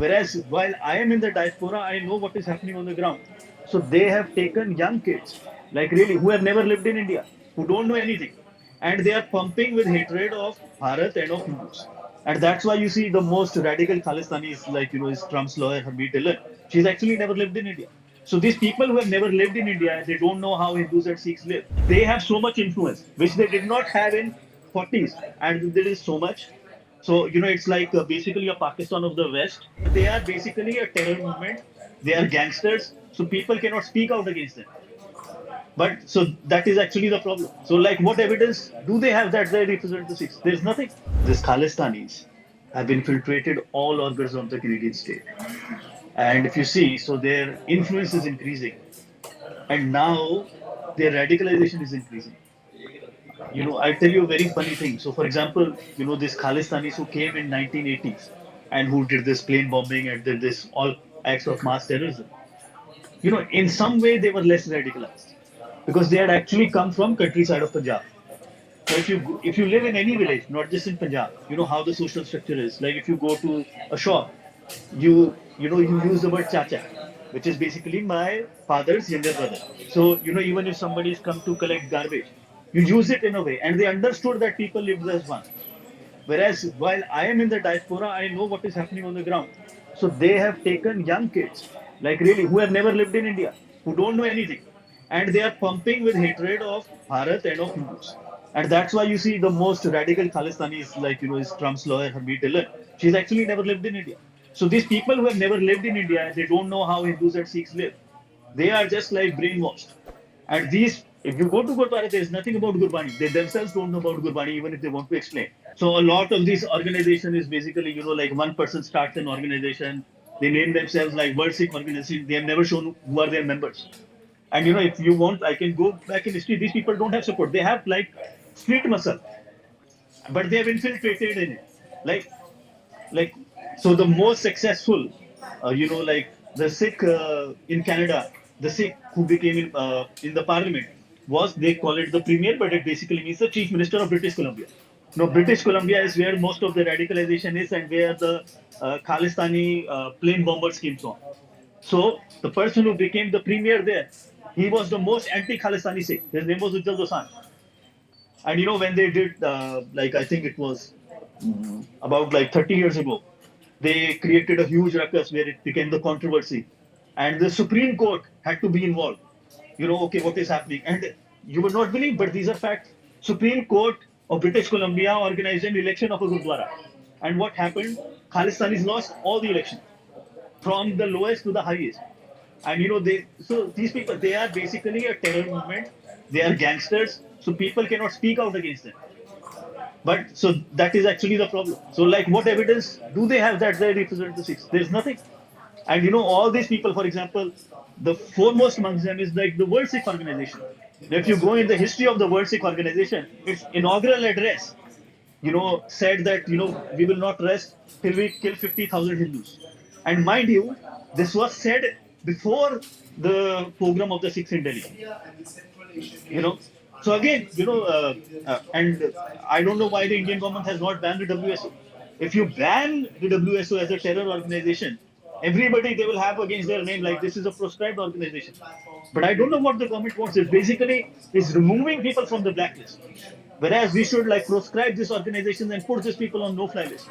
Whereas while I am in the diaspora, I know what is happening on the ground. So they have taken young kids, like really, who have never lived in India, who don't know anything, and they are pumping with hatred of Bharat and of Hindus. And that's why you see the most radical Khalistanis, like, is Trump's lawyer, Harmeet Dillon. She's actually never lived in India. So these people who have never lived in India, they don't know how Hindus and Sikhs live. They have so much influence, which they did not have in 40s. And there is so much. So, it's like basically a Pakistan of the West. They are basically a terror movement. They are gangsters. So people cannot speak out against them. But so that is actually the problem. So, like, what evidence do they have that they represent the Sikhs? There's nothing. These Khalistanis have infiltrated all organs of the Canadian state. And if you see, so their influence is increasing. And now their radicalization is increasing. I'll tell you a very funny thing. So, for example, these Khalistanis who came in 1980s and who did this plane bombing and did this all acts of mass terrorism. In some way they were less radicalized because they had actually come from countryside of Punjab. So if you live in any village, not just in Punjab, you know how the social structure is. Like if you go to a shop, you use the word chacha, which is basically my father's younger brother. So even if somebody is come to collect garbage, you use it in a way, and they understood that people lived as one. Whereas while I am in the diaspora, I know what is happening on the ground. So they have taken young kids, like really, who have never lived in India, who don't know anything, and they are pumping with hatred of Bharat and of Hindus. And that's why you see the most radical Khalistanis, like is Trump's lawyer, Harmeet Dillon. She's actually never lived in India. So these people who have never lived in India, they don't know how Hindus and Sikhs live. They are just like brainwashed. And these, if you go to Gurdwara, there's nothing about Gurbani. They themselves don't know about Gurbani, even if they want to explain. So a lot of these organization is basically, like one person starts an organization, they name themselves like World Sikh Organization. They have never shown who are their members. And if you want, I can go back in history. These people don't have support. They have like street muscle, but they have infiltrated in it. Like, so the most successful, like the Sikh in Canada, the Sikh who became in the parliament was, they call it the premier, but it basically means the chief minister of British Columbia. Now, British Columbia is where most of the radicalization is and where the Khalistani plane bombers came from. So the person who became the premier there, he was the most anti-Khalistani Sikh. His name was Ujjal Dosanjh. And when they did, like I think it was about like 30 years ago, they created a huge ruckus where it became the controversy. And the Supreme Court had to be involved. Okay, what is happening? And you would not believe, but these are facts. Supreme Court of British Columbia organized an election of a Gurdwara. And what happened? Khalistanis lost all the elections, from the lowest to the highest. And so these people, they are basically a terror movement. They are gangsters. So people cannot speak out against them. But so that is actually the problem. So, like, what evidence do they have that they represent the Sikhs? There's nothing. And all these people, for example, the foremost amongst them is like the World Sikh Organization. If you go in the history of the World Sikh Organization, its inaugural address, said that, we will not rest till we kill 50,000 Hindus. And mind you, this was said before the program of the Sikhs in Delhi. You know, so again, and I don't know why the Indian government has not banned the WSO. If you ban the WSO as a terror organization, everybody they will have against their name like this is a proscribed organization. But I don't know what the government wants. It basically is removing people from the blacklist. Whereas we should like proscribe this organization and put these people on no-fly list.